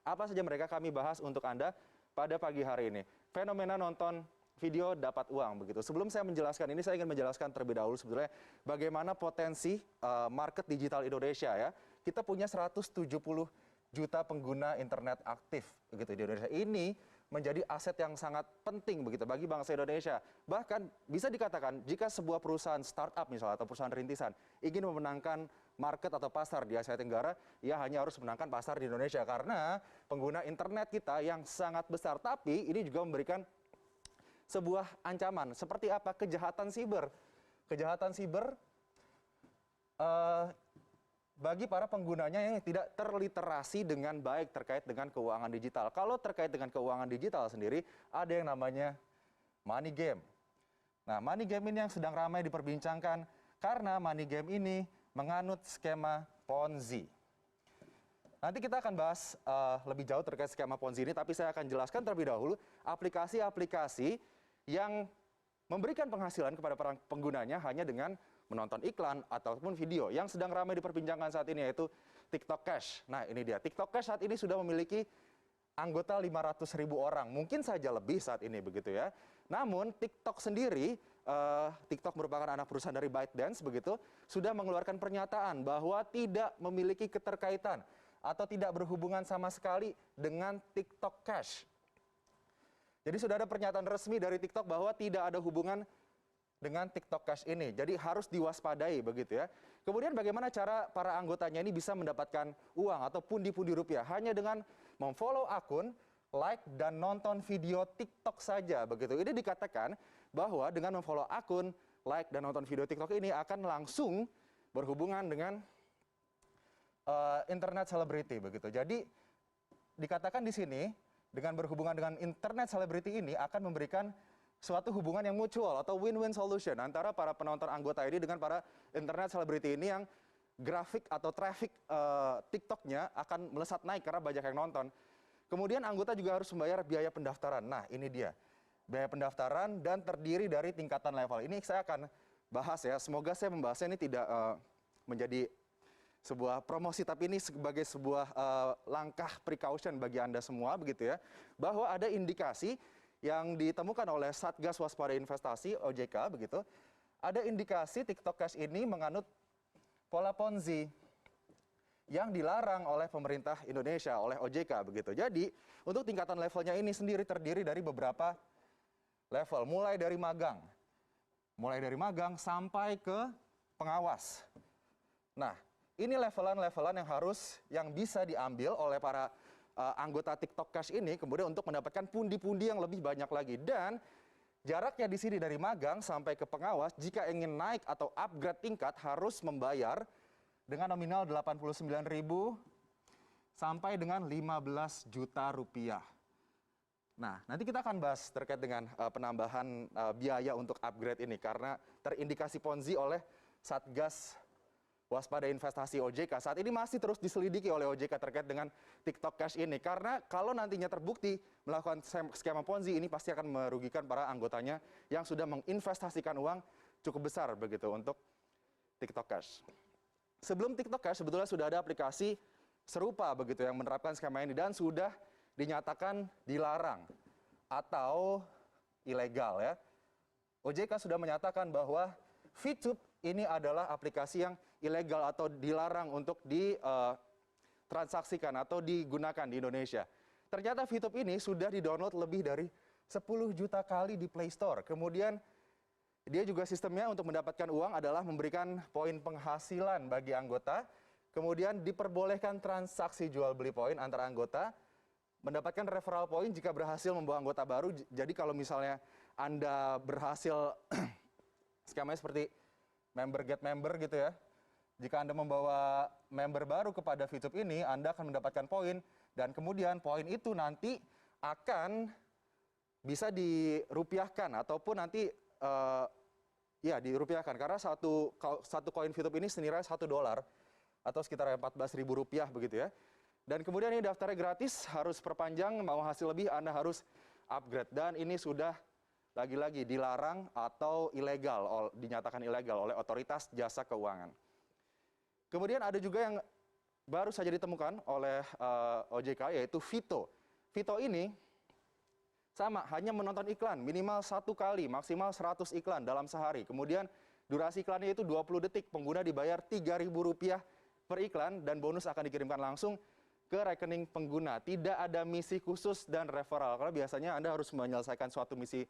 Apa saja mereka kami bahas untuk Anda pada pagi hari ini. Fenomena nonton video dapat uang begitu. Sebelum saya menjelaskan ini, saya ingin menjelaskan terlebih dahulu sebetulnya bagaimana potensi market digital Indonesia ya. Kita punya 170 juta pengguna internet aktif begitu di Indonesia. Ini menjadi aset yang sangat penting begitu bagi bangsa Indonesia. Bahkan bisa dikatakan jika sebuah perusahaan startup misalnya atau perusahaan rintisan ingin memenangkan market atau pasar di Asia Tenggara, ia hanya harus menangkan pasar di Indonesia karena pengguna internet kita yang sangat besar. Tapi ini juga memberikan sebuah ancaman. Seperti apa? Kejahatan siber. Kejahatan siber bagi para penggunanya yang tidak terliterasi dengan baik terkait dengan keuangan digital. Kalau terkait dengan keuangan digital sendiri, ada yang namanya money game. Nah, money game ini yang sedang ramai diperbincangkan karena money game ini menganut skema Ponzi. Nanti kita akan bahas lebih jauh terkait skema Ponzi ini, tapi saya akan jelaskan terlebih dahulu aplikasi-aplikasi yang memberikan penghasilan kepada para penggunanya hanya dengan menonton iklan ataupun video. Yang sedang ramai diperbincangkan saat ini yaitu TikTok Cash. Nah, ini dia. TikTok Cash saat ini sudah memiliki anggota 500.000 orang. Mungkin saja lebih saat ini begitu ya. Namun TikTok sendiri, TikTok merupakan anak perusahaan dari ByteDance begitu, sudah mengeluarkan pernyataan bahwa tidak memiliki keterkaitan atau tidak berhubungan sama sekali dengan TikTok Cash. Jadi sudah ada pernyataan resmi dari TikTok bahwa tidak ada hubungan dengan TikTok Cash ini. Jadi harus diwaspadai begitu ya. Kemudian bagaimana cara para anggotanya ini bisa mendapatkan uang atau pundi-pundi rupiah? Hanya dengan memfollow akun, like, dan nonton video TikTok saja begitu. Ini dikatakan bahwa dengan memfollow akun, like, dan nonton video TikTok ini akan langsung berhubungan dengan internet celebrity begitu. Jadi dikatakan di sini dengan berhubungan dengan internet celebrity ini akan memberikan suatu hubungan yang mutual atau win-win solution antara para penonton anggota ini dengan para internet celebrity ini yang grafik atau traffic TikToknya akan melesat naik karena banyak yang nonton. Kemudian anggota juga harus membayar biaya pendaftaran. Nah, ini dia. Biaya pendaftaran dan terdiri dari tingkatan level. Ini saya akan bahas ya. Semoga saya membahasnya ini tidak menjadi sebuah promosi, tapi ini sebagai sebuah langkah precaution bagi Anda semua begitu ya. Bahwa ada indikasi yang ditemukan oleh Satgas Waspada Investasi OJK begitu, ada indikasi TikTok Cash ini menganut pola Ponzi yang dilarang oleh pemerintah Indonesia, oleh OJK begitu. Jadi untuk tingkatan levelnya ini sendiri terdiri dari beberapa level, mulai dari magang sampai ke pengawas. Nah, ini levelan-levelan yang bisa diambil oleh para anggota TikTok Cash ini kemudian untuk mendapatkan pundi-pundi yang lebih banyak lagi. Dan jaraknya di sini dari magang sampai ke pengawas, jika ingin naik atau upgrade tingkat harus membayar dengan nominal 89.000 sampai dengan 15 juta rupiah. Nah, nanti kita akan bahas terkait dengan penambahan biaya untuk upgrade ini karena terindikasi Ponzi oleh Satgas Waspada Investasi OJK. Saat ini masih terus diselidiki oleh OJK terkait dengan TikTok Cash ini. Karena kalau nantinya terbukti melakukan skema Ponzi ini pasti akan merugikan para anggotanya yang sudah menginvestasikan uang cukup besar begitu untuk TikTok Cash. Sebelum TikTok Cash sebetulnya sudah ada aplikasi serupa begitu yang menerapkan skema ini dan sudah dinyatakan dilarang atau ilegal ya. OJK sudah menyatakan bahwa VTube ini adalah aplikasi yang ilegal atau dilarang untuk ditransaksikan atau digunakan di Indonesia. Ternyata VTube ini sudah di-download lebih dari 10 juta kali di Play Store. Kemudian dia juga sistemnya untuk mendapatkan uang adalah memberikan poin penghasilan bagi anggota. Kemudian diperbolehkan transaksi jual beli poin antara anggota. Mendapatkan referral point jika berhasil membawa anggota baru. Jadi kalau misalnya Anda berhasil skemanya seperti member get member gitu ya. Jika Anda membawa member baru kepada VTube ini, Anda akan mendapatkan poin dan kemudian poin itu nanti akan bisa dirupiahkan ataupun nanti ya dirupiahkan karena satu koin VTube ini senilai $1 atau sekitar 14.000 rupiah begitu ya. Dan kemudian ini daftarnya gratis, harus perpanjang, mau hasil lebih Anda harus upgrade dan ini sudah lagi-lagi dilarang atau dinyatakan ilegal oleh otoritas jasa keuangan. Kemudian ada juga baru saja ditemukan oleh OJK, yaitu Vito. Vito ini sama, hanya menonton iklan minimal 1 kali, maksimal 100 iklan dalam sehari. Kemudian durasi iklannya itu 20 detik, pengguna dibayar Rp3.000 per iklan dan bonus akan dikirimkan langsung ke rekening pengguna. Tidak ada misi khusus dan referral, karena biasanya Anda harus menyelesaikan suatu misi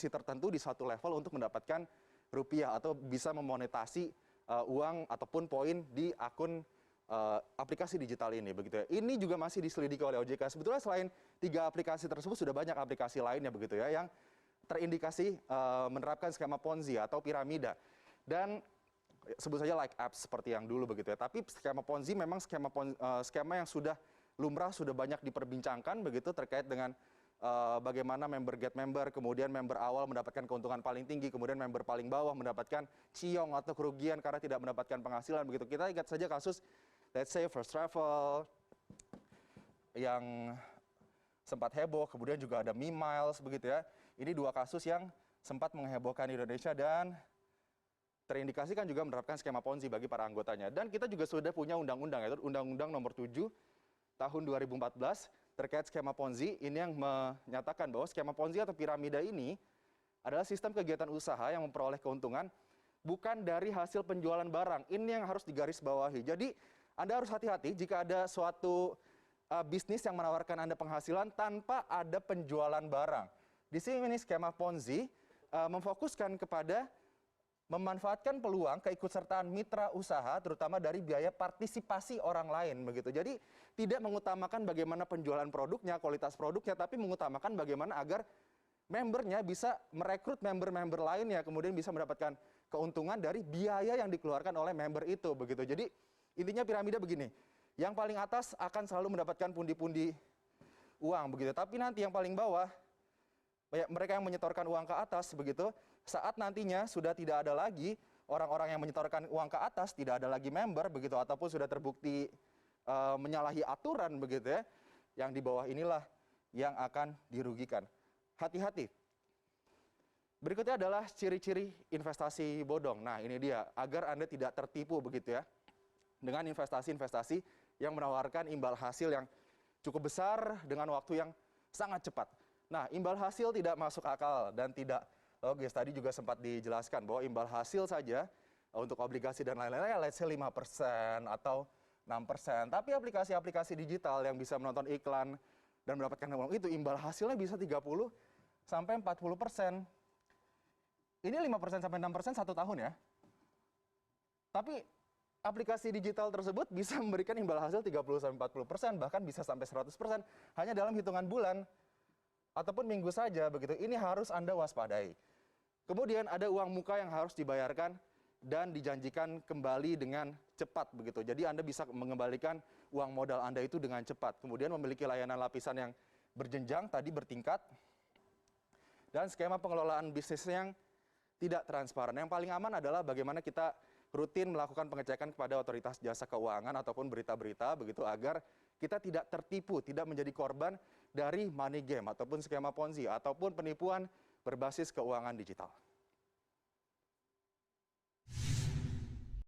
tertentu di suatu level untuk mendapatkan rupiah atau bisa memonetasi uang ataupun poin di akun aplikasi digital ini, begitu ya. Ini juga masih diselidiki oleh OJK. Sebetulnya selain 3 aplikasi tersebut sudah banyak aplikasi lainnya, begitu ya, yang terindikasi menerapkan skema Ponzi atau piramida. Dan sebut saja like apps seperti yang dulu, begitu ya. Tapi skema Ponzi memang skema yang sudah lumrah, sudah banyak diperbincangkan, begitu, terkait dengan bagaimana member get member, kemudian member awal mendapatkan keuntungan paling tinggi, kemudian member paling bawah mendapatkan ciong atau kerugian karena tidak mendapatkan penghasilan, begitu. Kita ingat saja kasus let's say First Travel yang sempat heboh, kemudian juga ada Miles, begitu ya. Ini 2 kasus yang sempat menghebohkan Indonesia dan terindikasikan juga menerapkan skema Ponzi bagi para anggotanya. Dan kita juga sudah punya undang-undang, yaitu Undang-Undang Nomor 7 Tahun 2014 terkait skema Ponzi. Ini yang menyatakan bahwa skema Ponzi atau piramida ini adalah sistem kegiatan usaha yang memperoleh keuntungan bukan dari hasil penjualan barang. Ini yang harus digarisbawahi. Jadi Anda harus hati-hati jika ada suatu bisnis yang menawarkan Anda penghasilan tanpa ada penjualan barang. Di sini skema Ponzi memfokuskan kepada memanfaatkan peluang keikutsertaan mitra usaha, terutama dari biaya partisipasi orang lain, begitu. Jadi tidak mengutamakan bagaimana penjualan produknya, kualitas produknya, tapi mengutamakan bagaimana agar membernya bisa merekrut member-member lainnya, kemudian bisa mendapatkan keuntungan dari biaya yang dikeluarkan oleh member itu, begitu. Jadi intinya piramida begini, yang paling atas akan selalu mendapatkan pundi-pundi uang, begitu. Tapi nanti yang paling bawah, mereka yang menyetorkan uang ke atas, begitu, saat nantinya sudah tidak ada lagi orang-orang yang menyetorkan uang ke atas, tidak ada lagi member, begitu, ataupun sudah terbukti menyalahi aturan, begitu ya, yang di bawah inilah yang akan dirugikan. Hati-hati. Berikutnya adalah ciri-ciri investasi bodong. Nah, ini dia, agar Anda tidak tertipu, begitu ya, dengan investasi-investasi yang menawarkan imbal hasil yang cukup besar dengan waktu yang sangat cepat. Nah, imbal hasil tidak masuk akal dan tidak logis. Tadi juga sempat dijelaskan bahwa imbal hasil saja untuk obligasi dan lain-lain, ya let's say 5% atau 6%. Tapi aplikasi-aplikasi digital yang bisa menonton iklan dan mendapatkan uang itu, imbal hasilnya bisa 30 sampai 40%. Ini 5% sampai 6% 1 tahun ya. Tapi aplikasi digital tersebut bisa memberikan imbal hasil 30 sampai 40%, bahkan bisa sampai 100% hanya dalam hitungan bulan ataupun minggu saja, begitu. Ini harus Anda waspadai. Kemudian ada uang muka yang harus dibayarkan dan dijanjikan kembali dengan cepat, begitu. Jadi Anda bisa mengembalikan uang modal Anda itu dengan cepat. Kemudian memiliki layanan lapisan yang berjenjang, tadi bertingkat, dan skema pengelolaan bisnis yang tidak transparan. Yang paling aman adalah bagaimana kita rutin melakukan pengecekan kepada otoritas jasa keuangan ataupun berita-berita, begitu, agar kita tidak tertipu, tidak menjadi korban dari money game ataupun skema Ponzi ataupun penipuan berbasis keuangan digital.